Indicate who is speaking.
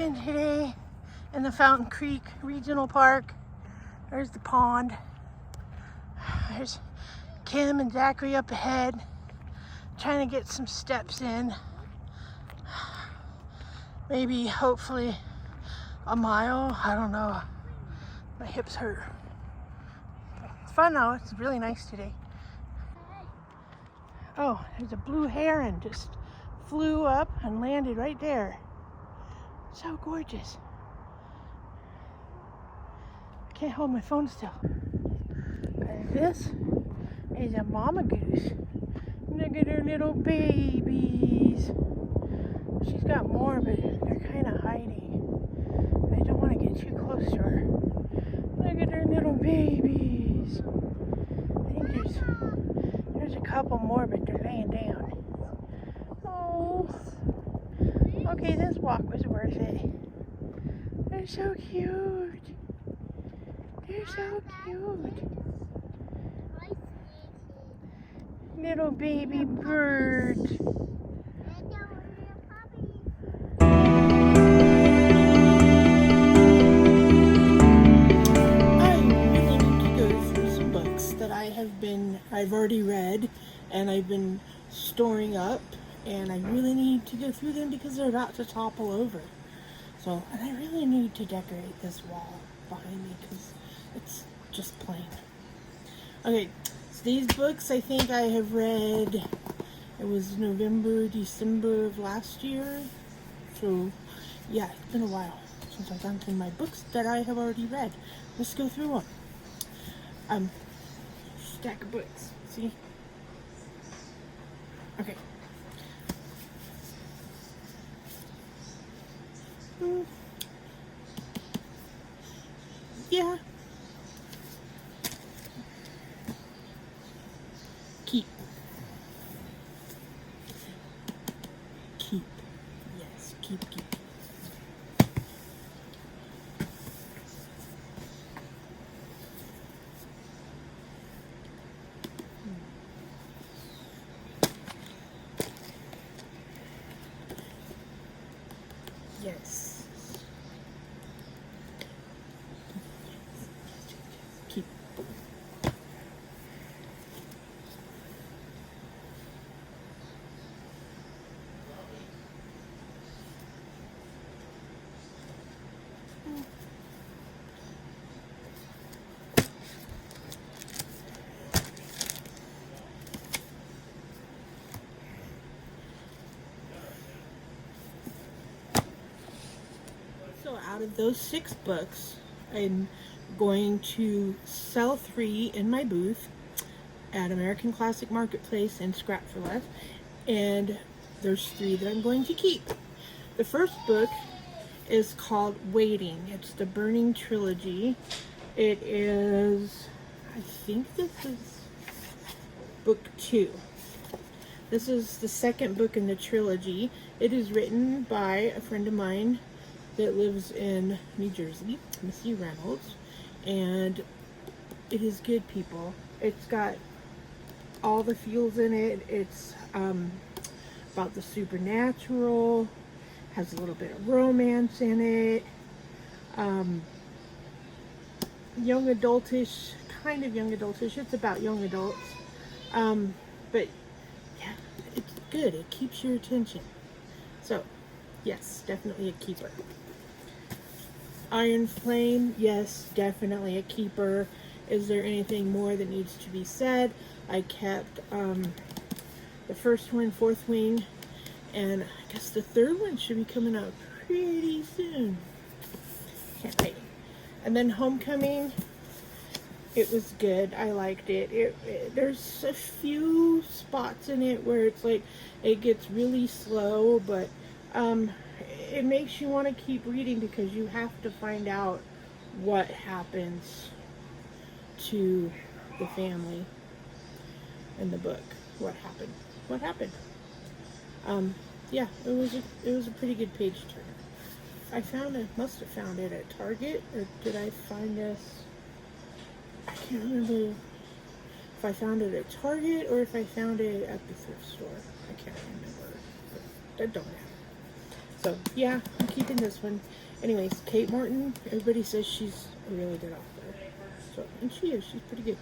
Speaker 1: walking today in the Fountain Creek Regional Park. There's the pond. There's Kim and Zachary up ahead, trying to get some steps in. Maybe, hopefully, a mile. I don't know. My hips hurt. It's fun though. It's really nice today. Oh, there's a blue heron just flew up and landed right there. So gorgeous. I can't hold my phone still. And this is a mama goose. Look at her little babies. She's got more, but they're kind of hiding. I don't want to get too close to her. Look at her little babies. I think there's a couple more, but they're laying down. Oh. Okay, this walk was worth it. They're so cute. They're so cute. Little baby birds. I've already read and I've been storing up, and I really need to go through them because they're about to topple over. So, and I really need to decorate this wall behind me because it's just plain. Okay, so these books I think I have read, it was November, December of last year. So yeah, it's been a while since I've gone through my books that I have already read. Let's go through them. Stack of books. See? Okay. Yeah. Keep. Keep. Yes, keep. Yes. Keep. So out of those 6 books, I'm going to sell 3 in my booth at American Classic Marketplace and Scrap for Less, and there's 3 that I'm going to keep. The first book is called Waiting. It's the Burning Trilogy. It is, I think this is book 2. This is the second book in the trilogy. It is written by a friend of mine that lives in New Jersey, Missy Reynolds, and it is good, people. It's got all the feels in it. It's about the supernatural, has a little bit of romance in it, young adultish, kind of young adultish. It's about young adults, but yeah, it's good. It keeps your attention. So yes, definitely a keeper. Iron Flame, yes, definitely a keeper. Is there anything more that needs to be said? I kept the first one, Fourth Wing, and I guess the third one should be coming out pretty soon. Can't wait. And then Homecoming, it was good. I liked it. There's a few spots in it where it's like it gets really slow, but it makes you want to keep reading because you have to find out what happens to the family in the book. What happened. Yeah, it was a pretty good page turner. I must have found it at Target, or did I find this? I can't remember if I found it at Target or if I found it at the thrift store. I can't remember, but that don't matter. So, yeah, I'm keeping this one. Anyways, Kate Morton, everybody says she's a really good author. So, and she is. She's pretty good.